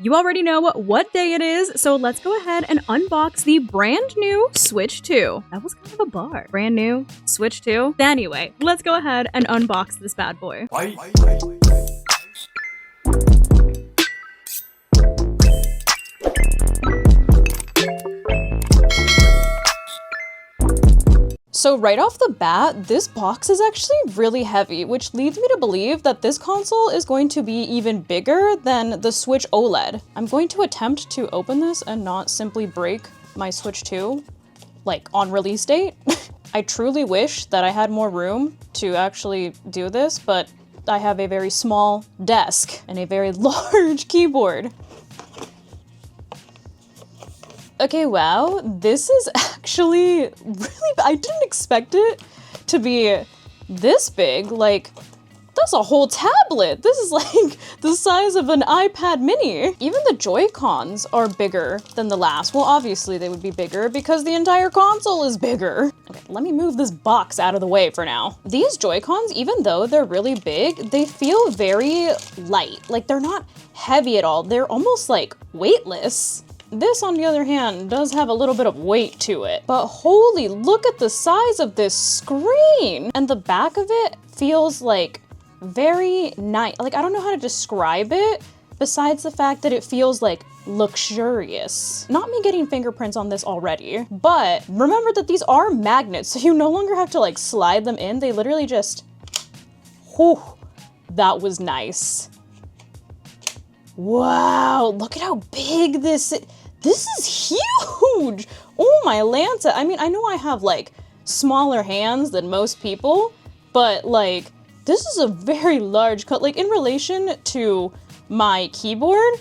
You already know what day it is, so let's go ahead and unbox the brand new Switch 2. That was kind of a bar. Brand new Switch 2. Anyway, let's go ahead and unbox this bad boy. So right off the bat, this box is actually really heavy, which leads me to believe that this console is going to be even bigger than the Switch OLED. I'm going to attempt to open this and not simply break my Switch 2, like on release date. I truly wish that I had more room to actually do this, but I have a very small desk and a very large keyboard. Okay, wow, this is actually really, I didn't expect it to be this big. Like, that's a whole tablet. This is like the size of an iPad mini. Even the Joy-Cons are bigger than the last. Well, obviously they would be bigger because the entire console is bigger. Okay, let me move this box out of the way for now. These Joy-Cons, even though they're really big, they feel very light. Like, they're not heavy at all. They're almost like weightless. This, on the other hand, does have a little bit of weight to it. But holy, look at the size of this screen! And the back of it feels like very nice. Like, I don't know how to describe it, besides the fact that it feels like luxurious. Not me getting fingerprints on this already, but remember that these are magnets, so you no longer have to like slide them in. They literally just, whew, that was nice. Wow, look at how big this is. This is huge. Oh my Lanta. I mean, I know I have like smaller hands than most people, but like this is a very large cut. Like in relation to my keyboard,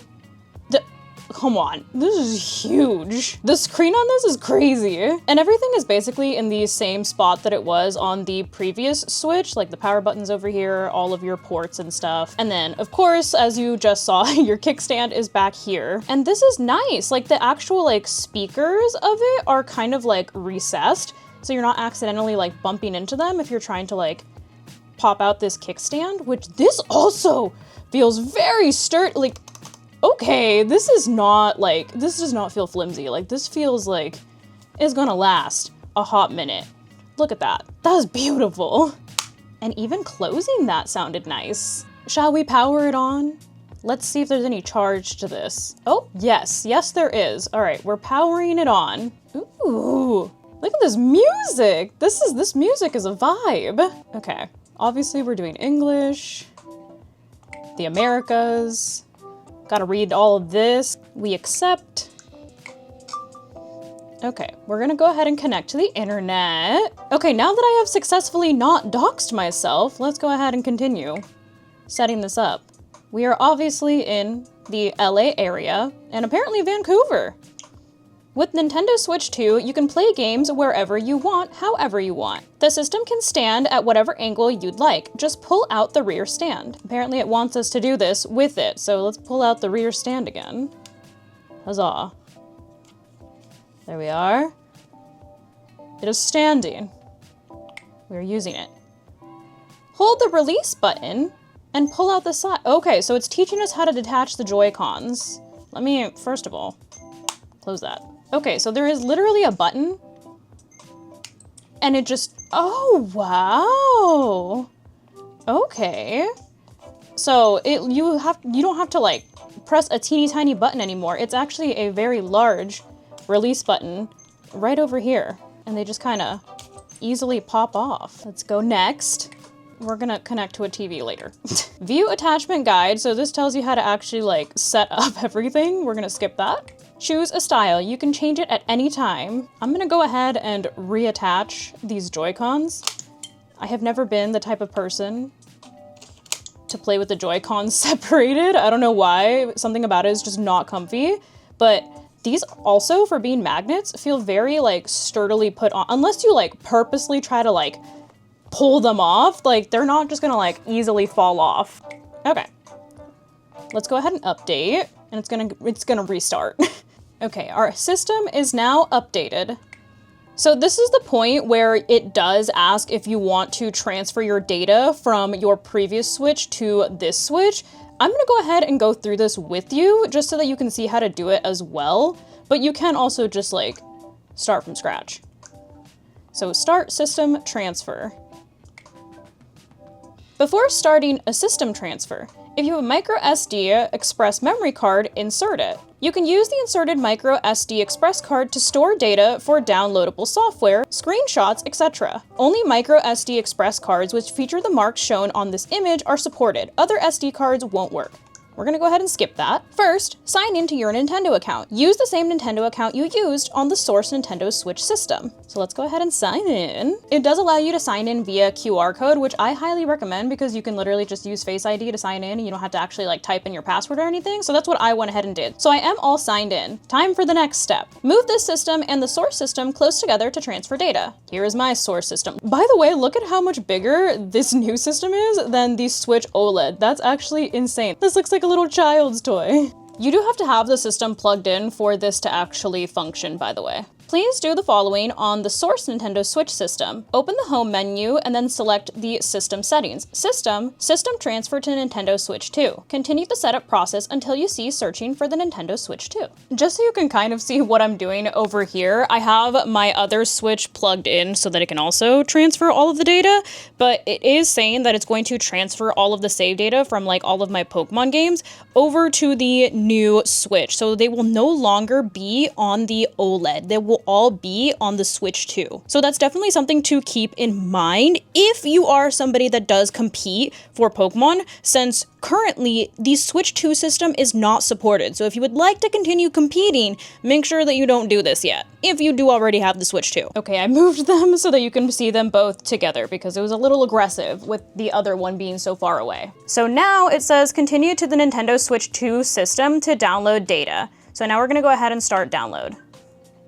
come on, this is huge. The screen on this is crazy. And everything is basically in the same spot that it was on the previous Switch, like the power buttons over here, all of your ports and stuff. And then, of course, as you just saw, your kickstand is back here. And this is nice. Like the actual like speakers of it are kind of like recessed, so you're not accidentally like bumping into them if you're trying to like pop out this kickstand, which this also feels very sturdy. Like, okay, this is not like, this does not feel flimsy. Like this feels like it's gonna last a hot minute. Look at that. That was beautiful. And even closing that sounded nice. Shall we power it on? Let's see if there's any charge to this. Oh, yes, there is. All right, we're powering it on. Ooh, look at this music. This music is a vibe. Okay, obviously we're doing English, the Americas. Gotta read all of this. We accept. Okay, we're gonna go ahead and connect to the internet. Okay, now that I have successfully not doxed myself, let's go ahead and continue setting this up. We are obviously in the LA area and apparently Vancouver. With Nintendo Switch 2, you can play games wherever you want, however you want. The system can stand at whatever angle you'd like. Just pull out the rear stand. Apparently it wants us to do this with it, so let's pull out the rear stand again. Huzzah. There we are. It is standing. We're using it. Hold the release button and pull out the side. Okay, so it's teaching us how to detach the Joy-Cons. Let me, first of all, close that. Okay, so there is literally a button and it just, oh, wow. Okay. So you don't have to like press a teeny tiny button anymore. It's actually a very large release button right over here. And they just kind of easily pop off. Let's go next. We're gonna connect to a TV later. View attachment guide. So this tells you how to actually like set up everything. We're gonna skip that. Choose a style. You can change it at any time. I'm gonna go ahead and reattach these Joy-Cons. I have never been the type of person to play with the Joy-Cons separated. I don't know why. Something about it is just not comfy. But these also, for being magnets, feel very like sturdily put on. Unless you like purposely try to like pull them off, like they're not just gonna like easily fall off. Okay. Let's go ahead and update, and it's gonna restart. Okay, our system is now updated. So this is the point where it does ask if you want to transfer your data from your previous Switch to this Switch. I'm gonna go ahead and go through this with you just so that you can see how to do it as well, but you can also just like start from scratch. So start system transfer. Before starting a system transfer, if you have a micro SD express memory card, insert it. You can use the inserted micro SD express card to store data for downloadable software, screenshots, etc. Only micro SD express cards which feature the marks shown on this image are supported. Other SD cards won't work. We're gonna go ahead and skip that. First, sign into your Nintendo account. Use the same Nintendo account you used on the source Nintendo Switch system. So let's go ahead and sign in. It does allow you to sign in via QR code, which I highly recommend because you can literally just use Face ID to sign in and you don't have to actually like type in your password or anything. So that's what I went ahead and did. So I am all signed in. Time for the next step. Move this system and the source system close together to transfer data. Here is my source system. By the way, look at how much bigger this new system is than the Switch OLED. That's actually insane. This looks like a little child's toy. You do have to have the system plugged in for this to actually function, by the way. Please do the following on the source Nintendo Switch system. Open the home menu and then select the system settings. System transfer to Nintendo Switch 2. Continue the setup process until you see searching for the Nintendo Switch 2. Just so you can kind of see what I'm doing over here, I have my other Switch plugged in so that it can also transfer all of the data, but it is saying that it's going to transfer all of the save data from like all of my Pokemon games over to the new Switch. So they will no longer be on the OLED. They will all be on the Switch 2. So that's definitely something to keep in mind if you are somebody that does compete for Pokemon, since currently the Switch 2 system is not supported. So if you would like to continue competing, make sure that you don't do this yet, if you do already have the Switch 2. Okay, I moved them so that you can see them both together because it was a little aggressive with the other one being so far away. So now it says continue to the Nintendo Switch 2 system to download data. So now we're gonna go ahead and start download.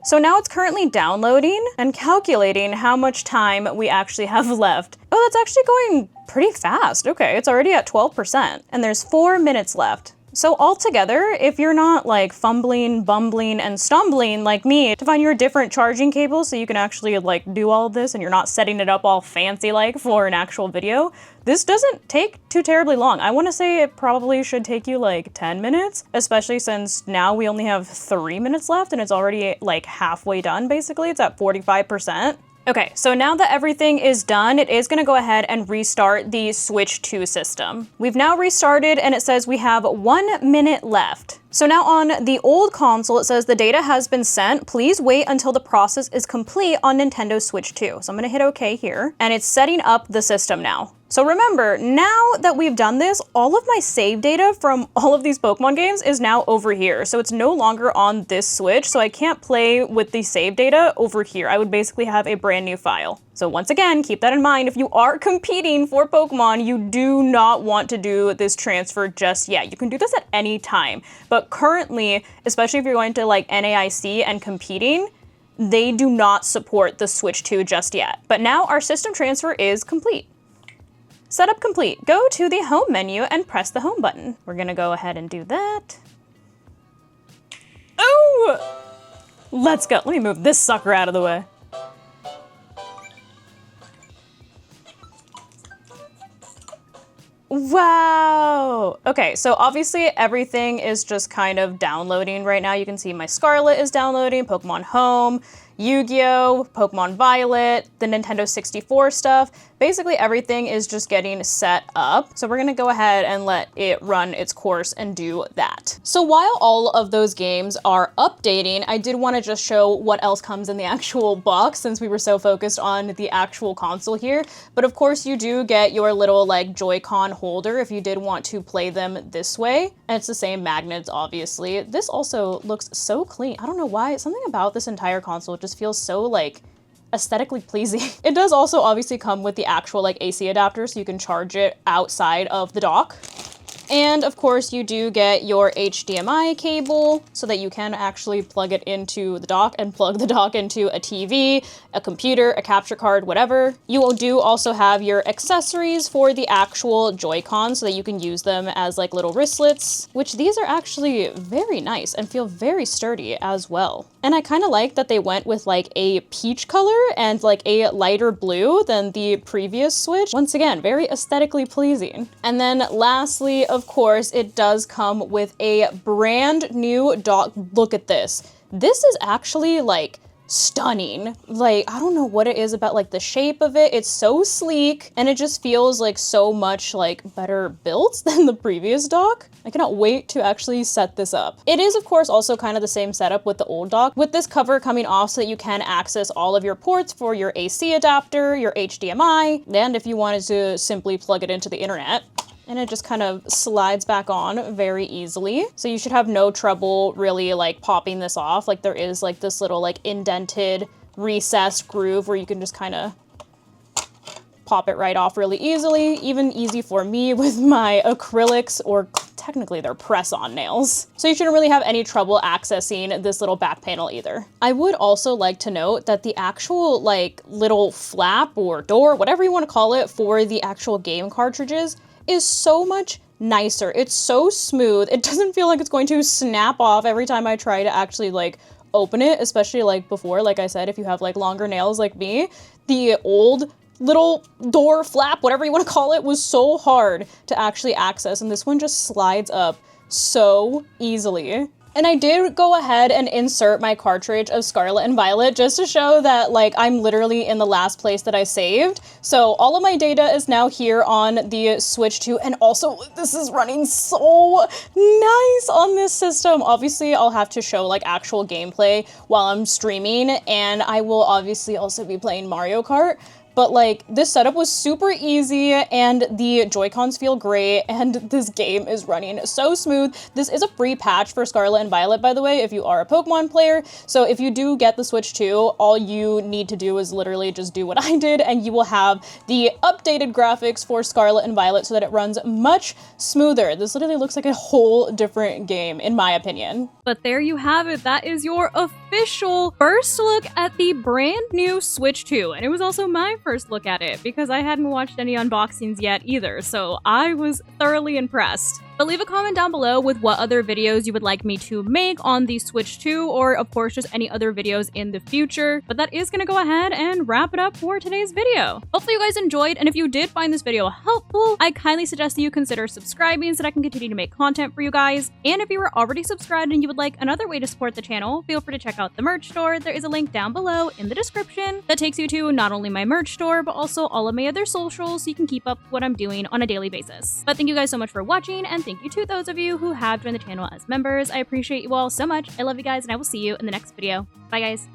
So now it's currently downloading and calculating how much time we actually have left. Oh, that's actually going pretty fast. Okay, it's already at 12%, and there's 4 minutes left. So altogether, if you're not like fumbling, bumbling, and stumbling like me to find your different charging cables so you can actually like do all of this and you're not setting it up all fancy like for an actual video, this doesn't take too terribly long. I want to say it probably should take you like 10 minutes, especially since now we only have 3 minutes left and it's already like halfway done basically. It's at 45%. Okay, so now that everything is done, it is gonna go ahead and restart the Switch 2 system. We've now restarted and it says we have 1 minute left. So now on the old console, it says the data has been sent. Please wait until the process is complete on Nintendo Switch 2. So I'm gonna hit OK here, and it's setting up the system now. So remember, now that we've done this, all of my save data from all of these Pokemon games is now over here. So it's no longer on this Switch, so I can't play with the save data over here. I would basically have a brand new file. So once again, keep that in mind. If you are competing for Pokemon, you do not want to do this transfer just yet. You can do this at any time, but currently, especially if you're going to like NAIC and competing, they do not support the Switch 2 just yet. But now our system transfer is complete. Setup complete. Go to the home menu and press the home button. We're gonna go ahead and do that. Oh! Let's go. Let me move this sucker out of the way. Wow. Okay, so obviously everything is just kind of downloading right now. You can see my Scarlet is downloading, Pokemon Home, Yu-Gi-Oh!, Pokemon Violet, the Nintendo 64 stuff. Basically everything is just getting set up. So we're gonna go ahead and let it run its course and do that. So while all of those games are updating, I did want to just show what else comes in the actual box since we were so focused on the actual console here. But of course you do get your little like Joy-Con holder if you did want to play them this way. And it's the same magnets, obviously. This also looks so clean. I don't know why, something about this entire console just feels so like aesthetically pleasing. It does also obviously come with the actual like AC adapter so you can charge it outside of the dock. And of course you do get your HDMI cable so that you can actually plug it into the dock and plug the dock into a TV, a computer, a capture card, whatever. You do also have your accessories for the actual Joy-Con so that you can use them as like little wristlets, which these are actually very nice and feel very sturdy as well. And I kind of like that they went with like a peach color and like a lighter blue than the previous Switch. Once again, very aesthetically pleasing. And then lastly, of of course, it does come with a brand new dock. Look at this. This is actually like stunning. Like, I don't know what it is about like the shape of it. It's so sleek and it just feels like so much like better built than the previous dock. I cannot wait to actually set this up. It is of course also kind of the same setup with the old dock, with this cover coming off so that you can access all of your ports for your AC adapter, your HDMI, and if you wanted to simply plug it into the internet. And it just kind of slides back on very easily. So you should have no trouble really like popping this off. Like there is like this little like indented recessed groove where you can just kind of pop it right off really easily. Even easy for me with my acrylics, or technically they're press-on nails. So you shouldn't really have any trouble accessing this little back panel either. I would also like to note that the actual like little flap or door, whatever you want to call it, for the actual game cartridges is so much nicer. It's so smooth. It doesn't feel like it's going to snap off every time I try to actually like open it, especially like before, like I said, if you have like longer nails like me, the old little door flap, whatever you want to call it, was so hard to actually access, and this one just slides up so easily. And I did go ahead and insert my cartridge of Scarlet and Violet just to show that like I'm literally in the last place that I saved. So all of my data is now here on the Switch 2, and also this is running so nice on this system. Obviously I'll have to show like actual gameplay while I'm streaming, and I will obviously also be playing Mario Kart. But like this setup was super easy and the Joy-Cons feel great and this game is running so smooth. This is a free patch for Scarlet and Violet, by the way, if you are a Pokemon player. So if you do get the Switch 2, all you need to do is literally just do what I did and you will have the updated graphics for Scarlet and Violet so that it runs much smoother. This literally looks like a whole different game, in my opinion. But there you have it. That is your official first look at the brand new Switch 2. And it was also my first look at it because I hadn't watched any unboxings yet either, so I was thoroughly impressed. But leave a comment down below with what other videos you would like me to make on the Switch 2, or of course just any other videos in the future. But that is gonna go ahead and wrap it up for today's video. Hopefully you guys enjoyed, and if you did find this video helpful, I kindly suggest that you consider subscribing so that I can continue to make content for you guys. And if you were already subscribed and you would like another way to support the channel, feel free to check out the merch store. There is a link down below in the description that takes you to not only my merch store, but also all of my other socials so you can keep up with what I'm doing on a daily basis. But thank you guys so much for watching, and thank you to those of you who have joined the channel as members. I appreciate you all so much. I love you guys, and I will see you in the next video. Bye, guys.